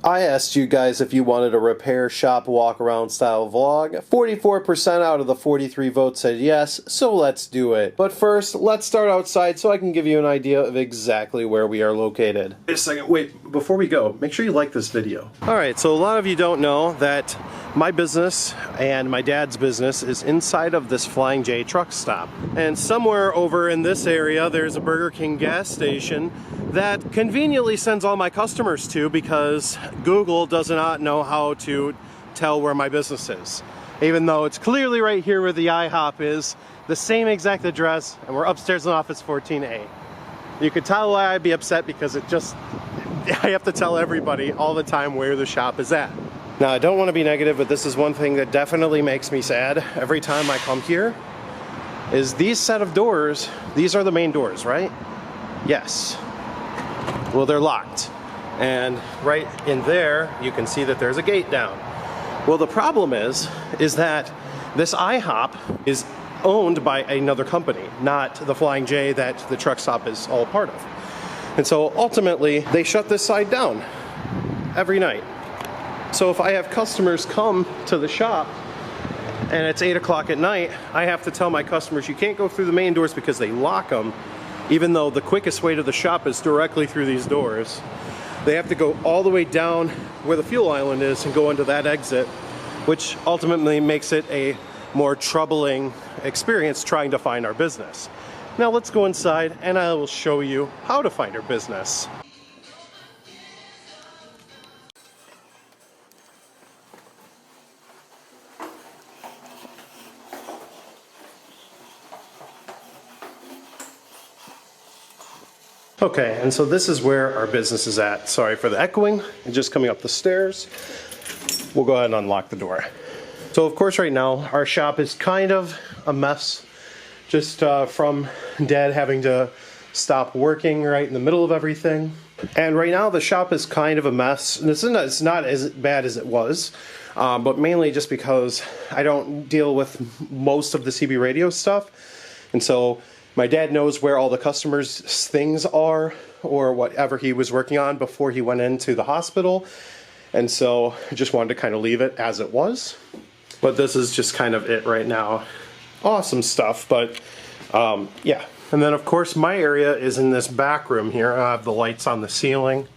I asked you guys if you wanted a repair shop walk around style vlog. 44% out of the 43 votes said yes, so let's do it. But first, let's start outside so I can give you an idea of exactly where we are located. Wait a second, wait, before we go, make sure you like this video. Alright, so a lot of you don't know that my business and my dad's business is inside of this Flying J truck stop. And somewhere over in this area, there's a Burger King gas station that conveniently sends all my customers to because Google does not know how to tell where my business is. Even though it's clearly right here where the IHOP is, the same exact address, and we're upstairs in office 14A. You could tell why I'd be upset because I have to tell everybody all the time where the shop is at. Now, I don't want to be negative, but this is one thing that definitely makes me sad every time I come here, is these set of doors, these are the main doors, right? Yes. Well, they're locked. And right in there, you can see that there's a gate down. Well, the problem is that this IHOP is owned by another company, not the Flying J that the truck stop is all part of. And so ultimately, they shut this side down every night. So if I have customers come to the shop and it's 8 o'clock at night, I have to tell my customers you can't go through the main doors because they lock them, even though the quickest way to the shop is directly through these doors. They have to go all the way down where the fuel island is and go into that exit, which ultimately makes it a more troubling experience trying to find our business. Now let's go inside and I will show you how to find our business. Okay, and so this is where our business is at. Sorry for the echoing, just coming up the stairs. We'll go ahead and unlock the door. So of course right now, our shop is kind of a mess, just from Dad having to stop working right in the middle of everything. And right now the shop is kind of a mess. And it's not as bad as it was, but mainly just because I don't deal with most of the CB radio stuff. And so my dad knows where all the customers' things are or whatever he was working on before he went into the hospital. And so I just wanted to kind of leave it as it was. But this is just kind of it right now. Awesome stuff, but yeah. And then of course my area is in this back room here. I have the lights on the ceiling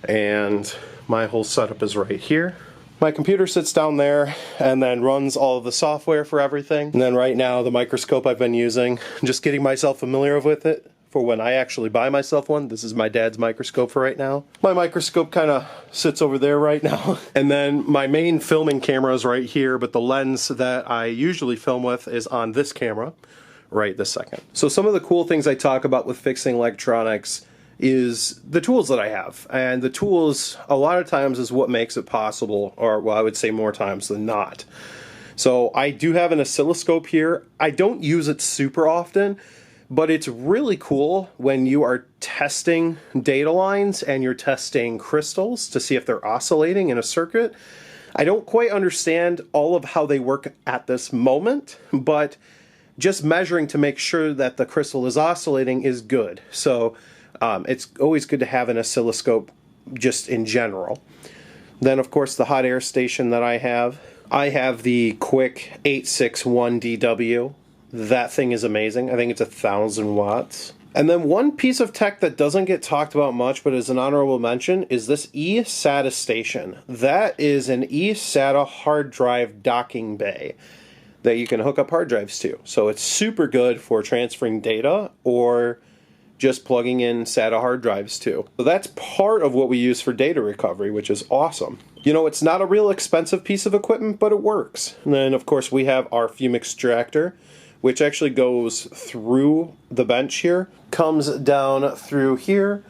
and my whole setup is right here. My computer sits down there and then runs all of the software for everything. And then right now the microscope I've been using, just getting myself familiar with it for when I actually buy myself one. This is my dad's microscope for right now. My microscope kind of sits over there right now. And then my main filming camera is right here, but the lens that I usually film with is on this camera right this second. So some of the cool things I talk about with fixing electronics is the tools that I have. And the tools, a lot of times, is what makes it possible, or well, I would say more times than not. So I do have an oscilloscope here. I don't use it super often, but it's really cool when you are testing data lines and you're testing crystals to see if they're oscillating in a circuit. I don't quite understand all of how they work at this moment, but just measuring to make sure that the crystal is oscillating is good. So it's always good to have an oscilloscope just in general. Then of course the hot air station that I have the Quick 861DW. That thing is amazing. I think it's 1,000 watts. And then one piece of tech that doesn't get talked about much but is an honorable mention is this eSATA station. That is an eSATA hard drive docking bay that you can hook up hard drives to. So it's super good for transferring data or just plugging in SATA hard drives too. So that's part of what we use for data recovery, which is awesome. You know, it's not a real expensive piece of equipment, but it works. And then of course we have our Fume Extractor, which actually goes through the bench here, comes down through here,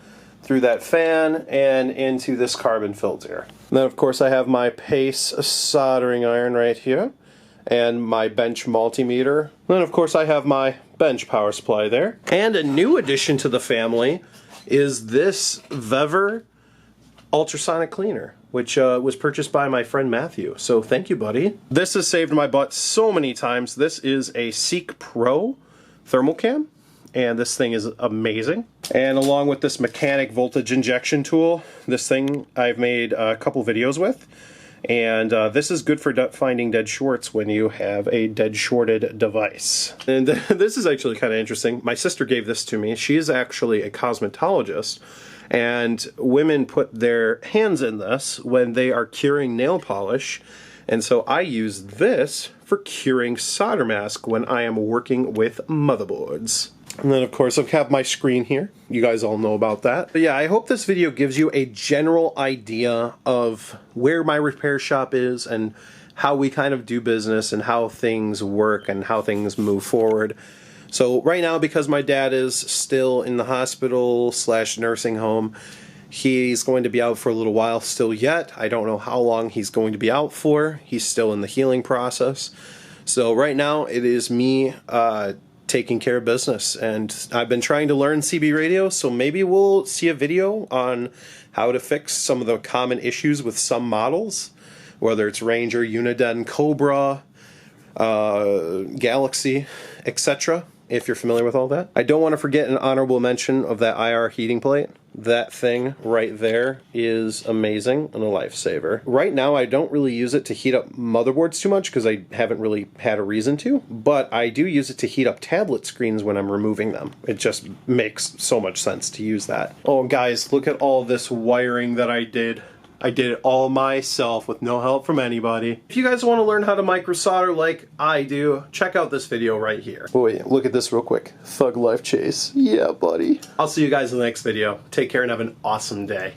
through that fan, and into this carbon filter. And then of course I have my Pace soldering iron right here, and my bench multimeter. And then of course I have my bench power supply there. And a new addition to the family is this Vever Ultrasonic Cleaner, which was purchased by my friend Matthew. So thank you, buddy. This has saved my butt so many times. This is a Seek Pro thermal cam. and this thing is amazing. And along with this mechanic voltage injection tool, this thing I've made a couple videos with. And this is good for finding dead shorts when you have a dead shorted device. And this is actually kind of interesting. My sister gave this to me. She is actually a cosmetologist, and women put their hands in this when they are curing nail polish. And so I use this for curing solder mask when I am working with motherboards. And then of course I have my screen here. You guys all know about that. But yeah, I hope this video gives you a general idea of where my repair shop is and how we kind of do business and how things work and how things move forward. So right now, because my dad is still in the hospital / nursing home, he's going to be out for a little while still yet. I don't know how long he's going to be out for. He's still in the healing process. So right now it is me taking care of business, and I've been trying to learn CB radio, so maybe we'll see a video on how to fix some of the common issues with some models, whether it's Ranger, Uniden, Cobra, Galaxy, etc., if you're familiar with all that. I don't want to forget an honorable mention of that IR heating plate. That thing right there is amazing and a lifesaver. Right now I don't really use it to heat up motherboards too much because I haven't really had a reason to, but I do use it to heat up tablet screens when I'm removing them. It just makes so much sense to use that. Oh guys, look at all this wiring that I did. I did it all myself with no help from anybody. If you guys want to learn how to micro solder like I do, check out this video right here. Boy, look at this real quick. Thug life, Chase. Yeah, buddy. I'll see you guys in the next video. Take care and have an awesome day.